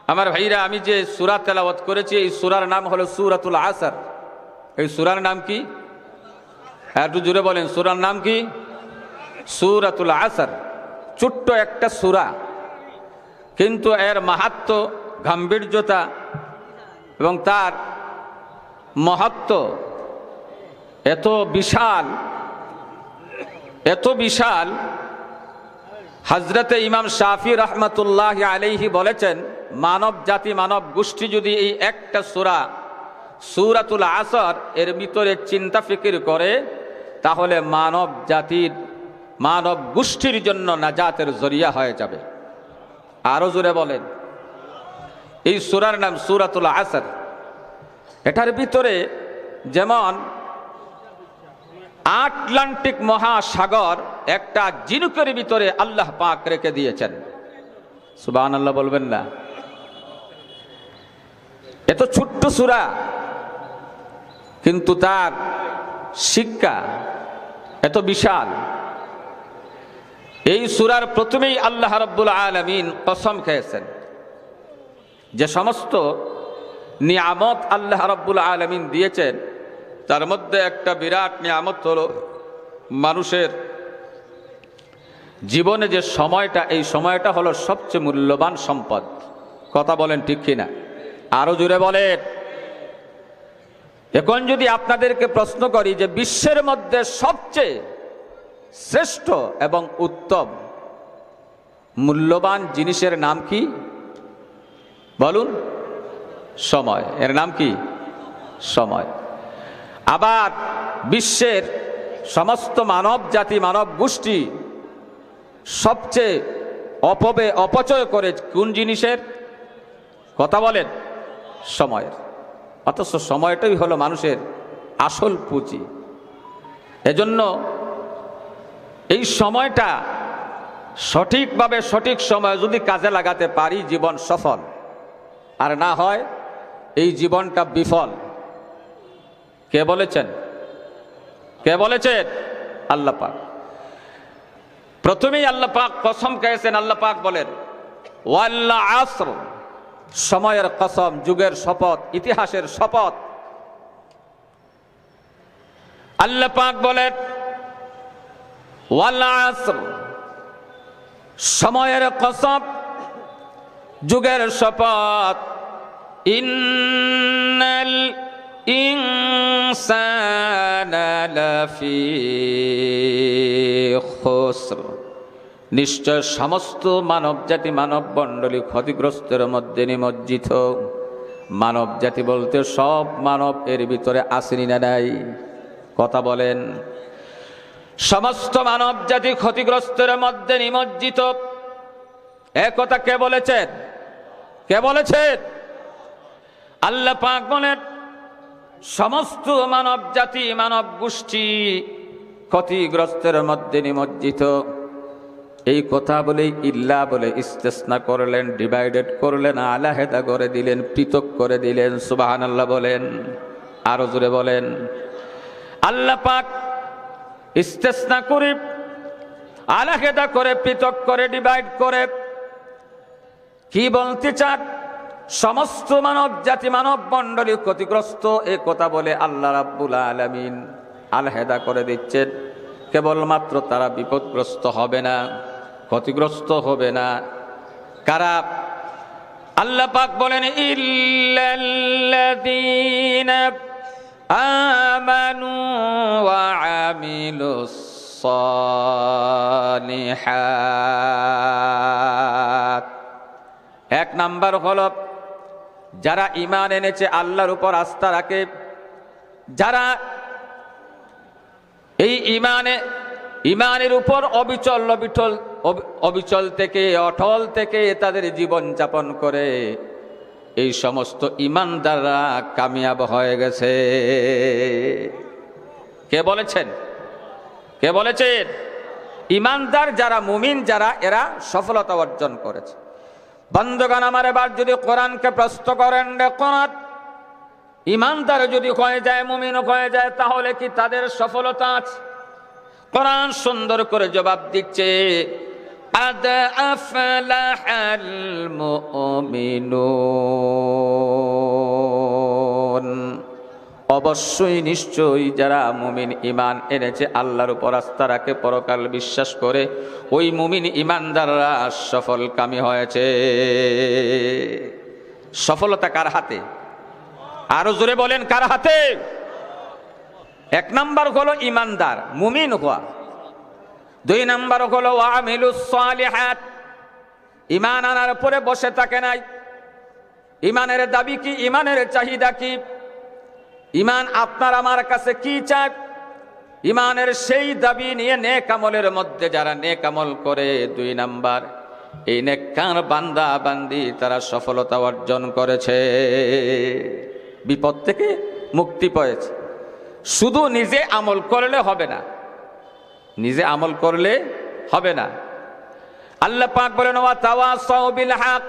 আমার ভাইরা, আমি যে সূরা তেলাওয়াত করেছি এই সূরার নাম হলো সূরাতুল আসর। এই সূরার নাম কি? একটু জোরে বলেন, সূরার নাম কি? সূরাতুল আসর। ছোট্ট একটা সূরা, কিন্তু এর মাহাত্ম্য, গাম্ভীর্যতা এবং তার মহত্ব এত বিশাল, এত বিশাল। হযরতে ইমাম শাফি রহমতুল্লাহ আলাইহি বলেছেন, মানব জাতি, মানব গোষ্ঠী যদি এই একটা সূরা সূরাতুল আসর এর ভিতরে চিন্তা ফিকির করে, তাহলে মানব জাতির, মানব গোষ্ঠীর জন্য নাজাতের জরিয়া হয়ে যাবে। আরো জোরে বলেন। এই সূরার নাম সূরাতুল আসর। এটার ভিতরে যেমন আটলান্টিক মহাসাগর একটা ঝিনুকের ভিতরে আল্লাহ পাক রেখে দিয়েছেন। সুবহানাল্লাহ বলবেন না? এত ছোট্ট সূরা, কিন্তু তার শিক্ষা এত বিশাল। এই সূরার প্রথমেই আল্লাহ রাব্বুল আলামিন কসম খেয়েছেন যে সমস্ত নিয়ামত আল্লাহ রাব্বুল আলামিন দিয়েছেন, তার মধ্যে একটা বিরাট নিয়ামত হলো মানুষের জীবনে যে সময়টা, এই সময়টা হলো সবচেয়ে মূল্যবান সম্পদ। কথা বলেন ঠিক কিনা? আরো জোরে বলেন। এখন যদি আপনাদেরকে প্রশ্ন করি যে বিশ্বের মধ্যে সবচেয়ে শ্রেষ্ঠ এবং উত্তম মূল্যবান জিনিসের নাম কি বলুন? সময়। এর নাম কি? সময়। আবার বিশ্বের সমস্ত মানব জাতি, মানব গোষ্ঠী সবচেয়ে অপচয় করে কোন জিনিসের? কথা বলেন। সময়ের। অথচ সময়টাই হলো মানুষের আসল পুঁজি। এজন্য এই সময়টা সঠিকভাবে, সঠিক সময় যদি কাজে লাগাতে পারি, জীবন সফল। আর না হয় এই জীবনটা বিফল। কে বলেছেন? কে বলেছেন? আল্লাহ পাক। প্রথমেই আল্লাহ পাক কসম খেয়েছেন। আল্লাহ পাক বলেন ওয়াল আসর, সময়ের কসম, যুগের শপথ, ইতিহাসের শপথ। আল্লাহ পাক বলেন ওয়াল আসর, সময়ের কসম, যুগের শপথ। ইন্নাল ইনসানা লাফি খুসর, নিশ্চয় সমস্ত মানব জাতি, মানব মণ্ডলী ক্ষতিগ্রস্তের মধ্যে নিমজ্জিত। মানব জাতি বলতে সব মানব এর ভিতরে আসেনি না নাই? কথা বলেন। সমস্ত মানব জাতি ক্ষতিগ্রস্তের মধ্যে নিমজ্জিত। এ কথা কে বলেছেন? কে বলেছেন? আল্লাহ পাক বলেন সমস্ত মানব জাতি, মানব গোষ্ঠী ক্ষতিগ্রস্তের মধ্যে নিমজ্জিত। এই কথা বলেই ইল্লা বলে ইস্তেসনা করলেন, ডিভাইডেড করলেন, আলাদা করে দিলেন, পৃথক করে দিলেন। সুবহানাল্লাহ বলেন। আরো জোরে বলেন। আল্লাহ পাক ইস্তেসনা করে, আলাদা করে, পৃথক করে, ডিভাইড করে কি বলতে চান? সমস্ত মানব জাতি, মানব মণ্ডলী ক্ষতিগ্রস্ত, এ কথা বলে আল্লাহ রাব্বুল আলামিন আলাদা করে দিচ্ছেন। কেবলমাত্র তারা বিপদগ্রস্ত হবে না, ক্ষতিগ্রস্ত হবে না। কারা? আল্লাহ পাক বলেন ইল্লাল্লাযীনা আমানু ওয়া আমিলুস সালিহাত। এক নাম্বার হলো যারা ঈমান এনেছে, আল্লাহর উপর আস্থা রাখে, যারা এই ঈমানের উপর অবিচল থেকে, অটল থেকে তাদের জীবন যাপন করে, এই সমস্ত ঈমানদাররা কামিয়াব হয়ে গেছে। কে বলেছেন? কে বলেছেন? ঈমানদার যারা, মুমিন যারা, এরা সফলতা অর্জন করেছে। বন্ধুগণ আমার, এবার যদি কোরআনকে প্রশ্ন করেন, কোরআন ঈমানদার যদি হয়ে যায়, মুমিন হয়ে যায়, তাহলে কি তাদের সফলতা আছে? কোরআন সুন্দর করে জবাব দিচ্ছে قد أفلح المؤمنون অবশ্যই নিশ্চয়ই যারা মুমিন ঈমান এনেছে, আল্লাহর উপর আস্থা রাখে, পরকাল বিশ্বাস করে, ওই মুমিন ঈমানদাররা সফলকামী হয়েছে। সফলতা কার হাতে? আরো জোরে বলেন, কার হাতে? এক নাম্বার হলো ঈমানদার মুমিন হওয়া। দুই নাম্বার হলো ওয়ামিলুস সালিহাত, ঈমান আনার পরে বসে থাকে নাই। ঈমানের দাবি কি? ঈমানের চাহিদা কি? ঈমান আপনার আমার কাছে কি চায়? ঈমানের সেই দাবি নিয়ে নেক আমলের মধ্যে যারা নেক আমল করে, দুই নাম্বার এই নেককার বান্দা বান্দি তারা সফলতা অর্জন করেছে, বিপদ থেকে মুক্তি পেয়েছে। শুধু নিজে আমল করলে হবে না, নিজে আমল করলে হবে না। আল্লাহ পাক বলেন ওয়া তাওয়াসাউ বিল হক,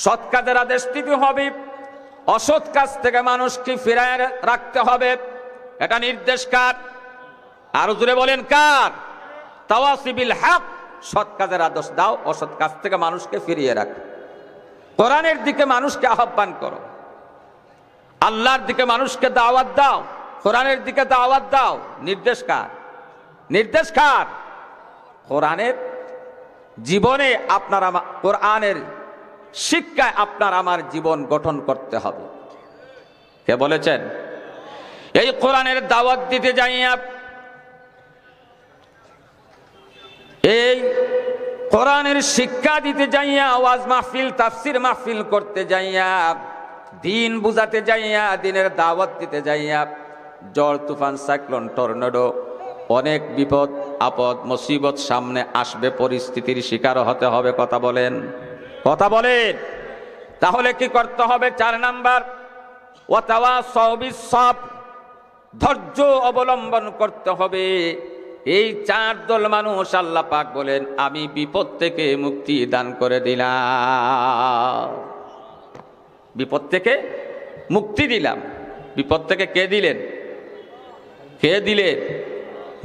সৎ কাজের আদেশ দিতে হবে, অসৎ কাজ থেকে মানুষকে ফিরায় রাখতে হবে। এটা নির্দেশ কার? আরো জোরে বলেন, কার? তাওয়াসি বিল হক, সৎ কাজের আদেশ দাও, অসৎ কাজ থেকে মানুষকে ফিরিয়ে রাখো। কোরআনের দিকে মানুষকে আহ্বান করো, আল্লাহর দিকে মানুষকে দাওয়াত দাও, কোরআনের দিকে দাওয়াত দাও। নির্দেশ কার? নির্দেশ কার? কোরআনের জীবনে আপনার আমার, কোরআনের শিক্ষায় আপনার আমার জীবন গঠন করতে হবে। কে বলেছেন? এই কোরআনের দাওয়াত দিতে যাইয়া, এই কোরআনের শিক্ষা দিতে যাইয়া, ওয়াজ মাহফিল তাফসির মাহফিল করতে যাইয়া, দিন বুঝাতে যাইয়া, দিনের দাওয়াত দিতে যাইয়া, ঝড় তুফান সাইক্লোন টর্নেডো অনেক বিপদ আপদ মুসিবত সামনে আসবে, পরিস্থিতির শিকার হতে হবে। কথা বলেন, কথা বলেন। তাহলে কি করতে হবে? 4 নাম্বার ওয়াতাওয়াসাউ বিস-সাবর, ধৈর্য অবলম্বন করতে হবে। এই 4 দল মানুষ আল্লাহ পাক বলেন আমি বিপদ থেকে মুক্তি দান করে দিলাম। বিপদ থেকে মুক্তি দিলাম। বিপদ থেকে কে দিলেন? কে দিলেন?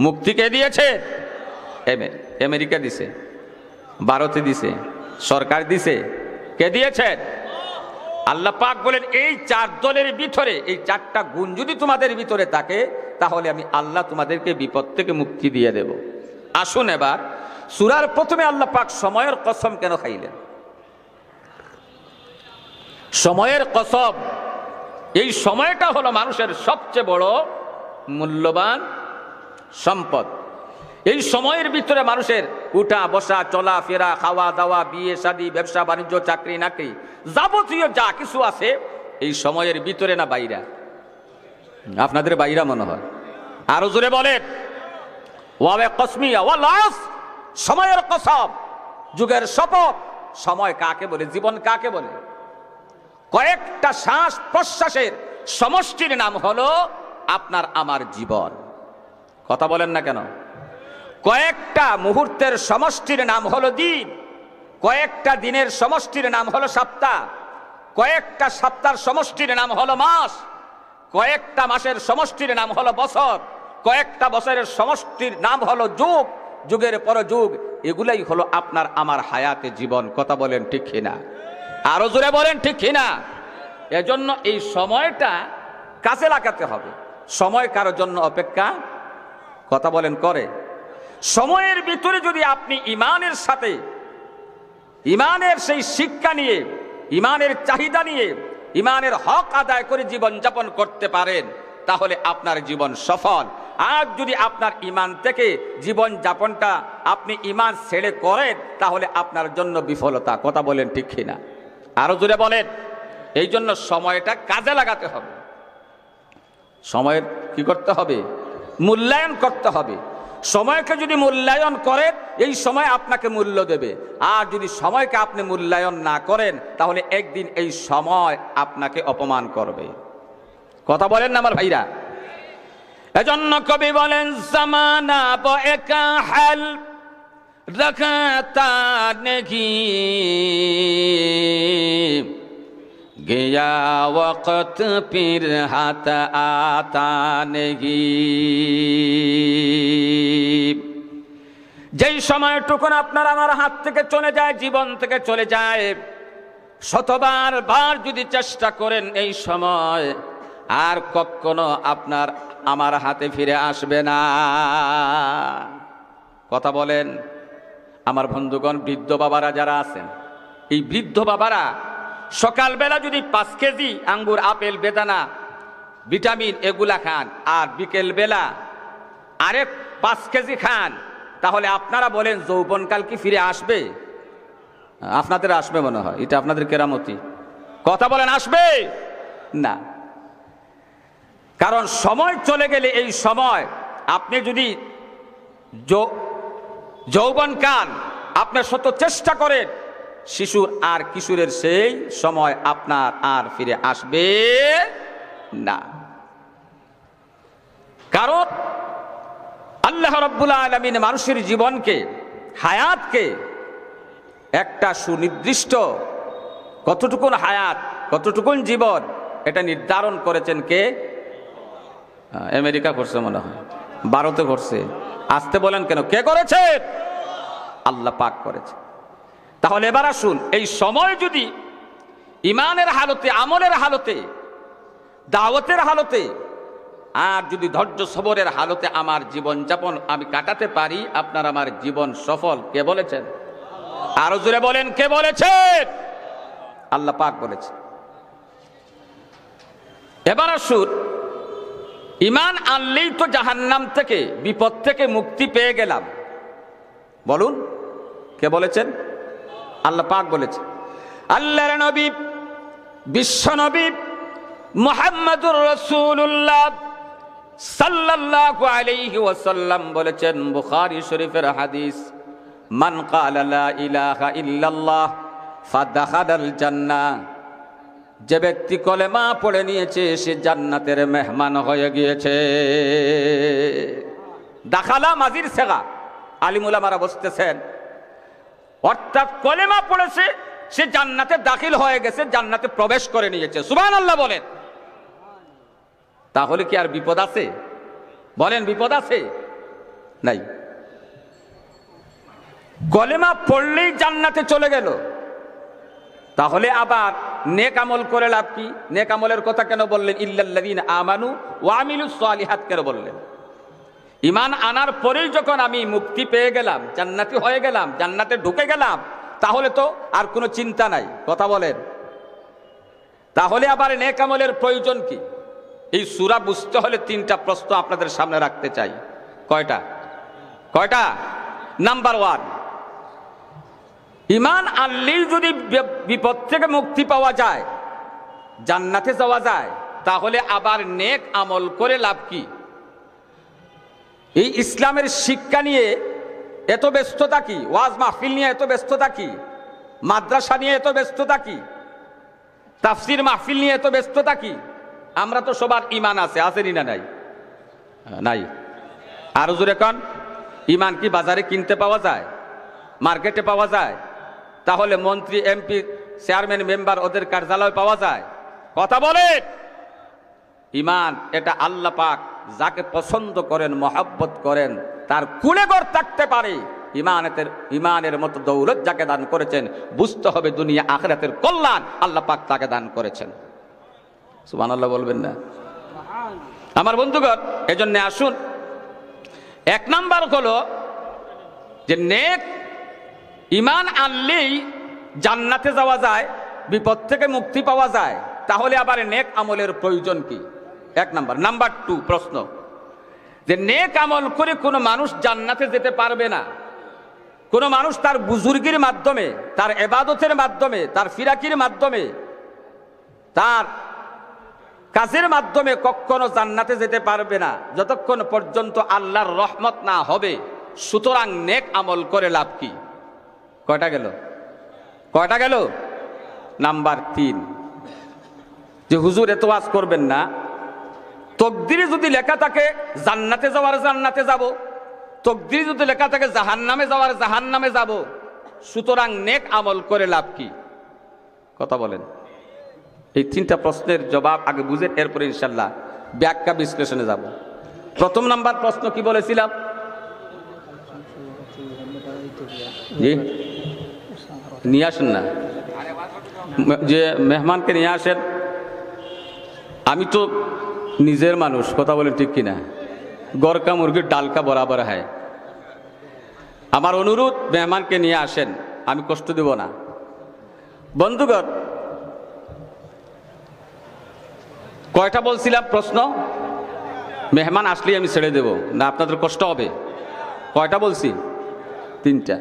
মুক্তি কে দিয়েছে? আমেরিকা দিছে, ভারতে দিছে, সরকার দিছে। কে দিয়েছেন? আল্লাহ পাক বলেন এই 4 দলের ভিতরে এই 4টা গুণ যদি তোমাদের ভিতরে থাকে, তাহলে আমি আল্লাহ তোমাদেরকে বিপদ থেকে মুক্তি দিয়ে দেব। আসুন এবার সূরার প্রথমে আল্লাহ পাক সময়ের কসম কেন খাইলেন? সময়ের কসম, এই সময়টা হলো মানুষের সবচেয়ে বড় মূল্যবান সম্পদ। এই সময়ের ভিতরে মানুষের উঠা বসা, চলা ফেরা, খাওয়া দাওয়া, বিয়ে শাদী, ব্যবসা বাণিজ্য, চাকরি নাকরি, যাবতীয় যা কিছু আছে এই সময়ের ভিতরে না বাইরা? আপনাদের বাইরা মনে হয়। আরো জোরে বলেন, ওয়াবে কসমিয়া ওয়া লাস, সময়ের কসম, যুগের শপথ। সময় কাকে বলে? জীবন কাকে বলে? কয়েকটা শ্বাস প্রশ্বাসের সমষ্টির নাম হলো আপনার আমার জীবন। কথা বলেন না কেন? কয়েকটা মুহূর্তের সমষ্টির নাম হলো দিন, কয়েকটা দিনের সমষ্টির নাম হলো সপ্তাহ, কয়েকটা সপ্তাহের সমষ্টির নাম হলো মাস, কয়েকটা মাসের সমষ্টির নাম হলো বছর, কয়েকটা বছরের সমষ্টির নাম হলো যুগ, যুগের পর যুগ। এগুলাই হলো আপনার আমার হায়াতে জীবন। কথা বলেন ঠিক কিনা? আরো জোরে বলেন ঠিক কিনা? এজন্য এই সময়টা কাজে লাগাতে হবে। সময় কারোর জন্য অপেক্ষা, কথা বলেন, করে? সময়ের ভিতরে যদি আপনি ইমানের সাথে, ইমানের সেই শিক্ষা নিয়ে, ইমানের চাহিদা নিয়ে, ইমানের হক আদায় করে জীবন যাপন করতে পারেন, তাহলে আপনার জীবন সফল। আর যদি আপনার ইমান থেকে জীবন যাপনটা আপনি ইমান ছেড়ে করেন, তাহলে আপনার জন্য বিফলতা। কথা বলেন ঠিক কিনা? আরো জোরে বলেন। এই জন্য সময়টা কাজে লাগাতে হবে। সময়ের কি করতে হবে? মূল্যায়ন করতে হবে। সময়কে যদি মূল্যায়ন করেন, এই সময় আপনাকে মূল্য দেবে। আর যদি সময়কে আপনি মূল্যায়ন না করেন, তাহলে একদিন এই সময় আপনাকে অপমান করবে। কথা বলেন না আমার ভাইরা? এজন্য কবি বলেন জামানা বএকা হাল রাখাতা নেহি, গয়া ওয়াক্ত পীর হাত আতা নেহি। যেই সময়টুকুন আপনার আমার হাত থেকে চলে যায়, জীবন থেকে চলে যায়, শতবার বার যদি চেষ্টা করেন এই সময় আর কখনো আপনার আমার হাতে ফিরে আসবে না। কথা বলেন। আমার বন্ধুগণ, বৃদ্ধ বাবারা যারা আছেন, এই বৃদ্ধ বাবারা সকালবেলা যদি 5 কেজি আঙ্গুর, আপেল, বেদানা, ভিটামিন এগুলা খান আর বিকেল বেলা আরেক 5 কেজি খান, তাহলে আপনারা বলেন যৌবনকাল কি ফিরে আসবে? আপনাদের আসবে মনে হয়, এটা আপনাদের কেরামতি। কথা বলেন, আসবে না। কারণ সময় চলে গেলে এই সময় আপনি যদি যৌবনকাল আপনি শত চেষ্টা করেন, শিশুর আর কিশোরের সেই সময় আপনার আর ফিরে আসবে না। কারণ আল্লাহ রাব্বুল আলামিন মানুষের জীবনকে, হায়াতকে একটা সুনির্দিষ্ট কতটুকুন হায়াত, কতটুকুন জীবন, এটা নির্ধারণ করেছেন কে? আমেরিকা করছে মনে হয়, ভারতে করছে। আসতে বলেন কেন? কে করেছে? আল্লাহ পাক করেছে। তাহলে এবার আসুন, এই সময় যদি ইমানের হালতে, আমলের হালতে, দাওয়াতের হালতে আর যদি ধৈর্য সবরের হালতে আমার জীবন যাপন আমি কাটাতে পারি, আপনার আমার জীবন সফল। কে বলেছেন? আরো জোরে বলেন, কে বলেছেন? আল্লাহ পাক বলেছে। এবার আসুন, ইমান আনলেই তো জাহান্নাম থেকে, বিপদ থেকে মুক্তি পেয়ে গেলাম। বলুন, কে বলেছেন? আল্লাহ পাক বলেছে। আল্লাহর নবী, বিশ্ব নবী মুহাম্মদুর রাসূলুল্লাহ সাল্লাল্লাহু আলাইহি ওয়াসাল্লাম বলেছেন, বুখারী শরীফের হাদিস, মান ক্বালা লা ইলাহা ইল্লাল্লাহ ফাদাখালাল জান্নাহ, যে ব্যক্তি কলেমা পড়ে নিয়েছে সে জান্নাতের মেহমান হয়ে গিয়েছে। দাখালা মাজির সেগা, আলিম উলামারা বলতেছেন, অর্থাৎ কলেমা পড়েছে সে জান্নাতে দাখিল হয়ে গেছে, জান্নাতে প্রবেশ করে নিয়েছে। সুবহানাল্লাহ বলেন। তাহলে কি আর বিপদ আছে? বলেন, বিপদ আছে? নাই। কলেমা পড়লেই জান্নাতে চলে গেল, তাহলে আবার নেক আমল করে লাভ কি? নেক আমলের কথা কেন বললেন? ইল্লাল্লাযীনা আমানু ওয়া আমিলুস সালিহাত কেন বললেন? ঈমান আনার পরেই যখন আমি মুক্তি পেয়ে গেলাম, জান্নাতি হয়ে গেলাম, জান্নাতে ঢুকে গেলাম, তাহলে তো আর কোনো চিন্তা নাই। কথা বলেন। তাহলে আবার নেক আমলের প্রয়োজন কি? এই সূরা বুঝতে হলে 3টা প্রশ্ন আপনাদের সামনে রাখতে চাই। কয়টা? কয়টা? নাম্বার 1, ঈমান আনলেই যদি বিপদ থেকে মুক্তি পাওয়া যায়, জান্নাতে যাওয়া যায়, তাহলে আবার নেক আমল করে লাভ কি? এই ইসলামের শিক্ষা নিয়ে এত ব্যস্ততা কি? ওয়াজ মাহফিল নিয়ে এত ব্যস্ততা কি? মাদ্রাসা নিয়ে এত ব্যস্ততা কি? তাফসির মাহফিল নিয়ে এত ব্যস্ততা কি? আমরা তো সবার ঈমান আছে, আসেনি না? নাই? নাই। আরো জোরে কোন, ঈমান কি বাজারে কিনতে পাওয়া যায়? মার্কেটে পাওয়া যায়? তাহলে মন্ত্রী, এমপি, চেয়ারম্যান, মেম্বার ওদের কার্যালয় পাওয়া যায়? কথা বলেন। ঈমান এটা আল্লাহ পাক যাকে পছন্দ করেন, মহব্বত করেন, তার কুলেগড় থাকতে পারে। ঈমানের মতো দৌলত যাকে দান করেছেন, বুঝতে হবে দুনিয়া আখিরাতের কল্যাণ আল্লাহ পাক তাকে দান করেছেন। সুবহানাল্লাহ বলবেন না? আমার বন্ধুগণ, এজন্য আসুন, 1 নাম্বার হলো যে নেক ঈমান আনলেই জান্নাতে যাওয়া যায়, বিপদ থেকে মুক্তি পাওয়া যায়, তাহলে আবার নেক আমলের প্রয়োজন কি? 1 নাম্বার। নাম্বার 2 প্রশ্ন, যে নেক আমল করে কোনো মানুষ জান্নাতে যেতে পারবে না। কোনো মানুষ তার বুজুর্গির মাধ্যমে, তার ইবাদতের মাধ্যমে, তার ফিরাকির মাধ্যমে, তার কাজের মাধ্যমে কখনো জান্নাতে যেতে পারবে না যতক্ষণ পর্যন্ত আল্লাহর রহমত না হবে। সুতরাং নেক আমল করে লাভ কি? কয়টা গেল? কয়টা গেল? নাম্বার 3, যে হুজুর এত ওয়াজ করবেন না, তকদিরে যদি লেখা থাকে জান্নাতে যাওয়ার জান্নাতে যাব, তকদিরে যদি লেখা থাকে জাহান্নামে যাওয়ার জাহান্নামে যাব, সুতরাং নেক আমল করে লাভ কি? কথা বলেন। এই 3টা প্রশ্নের জবাব আগে বুঝেন, এরপরে ইনশাল্লাহ ব্যাখ্যা বিশ্লেষণে যাব। প্রথম নাম্বার প্রশ্ন কি বলেছিলাম? জি নিয়ে আসেন না, যে মেহমানকে নিয়ে আসেন। আমি তো নিজের মানুষ, কথা বলেন ঠিক কিনা? গরকা মুরগির ডালকা বরাবর হয়। আমার অনুরোধ, মেহমানকে নিয়ে আসেন, আমি কষ্ট দেব না। বন্ধুগণ, কয়টা বলছিলাম প্রশ্ন? মেহমান আসলেই আমি ছেড়ে দেব না, আপনাদের কষ্ট হবে? কয়টা বলছি? 3টা।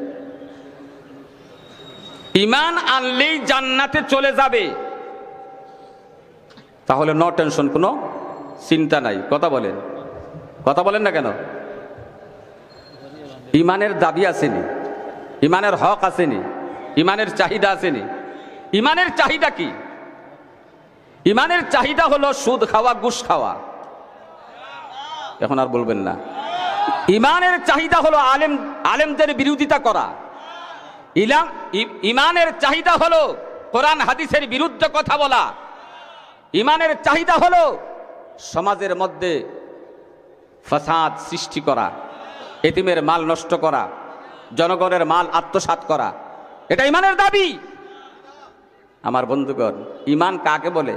ঈমান আনলেই জান্নাতে চলে যাবে, তাহলে নো টেনশন, কোনো চিন্তা নাই। কথা বলেন না কেন? ঈমানের দাবি আসেনি, ঈমানের হক আসেনি, ঈমানের চাহিদা আসেনি। ঈমানের চাহিদা কি? ঈমানের চাহিদা হলো সুদ খাওয়া, ঘুষ খাওয়া। এখন আর বলবেন না। ঈমানের চাহিদা হলো আলেমদের বিরোধিতা করা। ঈমানের চাহিদা হলো কোরআন হাদিসের বিরুদ্ধে কথা বলা। ঈমানের চাহিদা হলো সমাজের মধ্যে ফাসাদ সৃষ্টি করা, এতিমের মাল নষ্ট করা, জনগণের মাল আত্মসাৎ করা। এটা ঈমানের দাবি। আমার বন্ধুগণ, ঈমান কাকে বলে?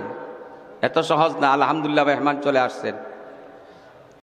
এত সহজ না। আলহামদুলিল্লাহ, মেহমান চলে আসছেন,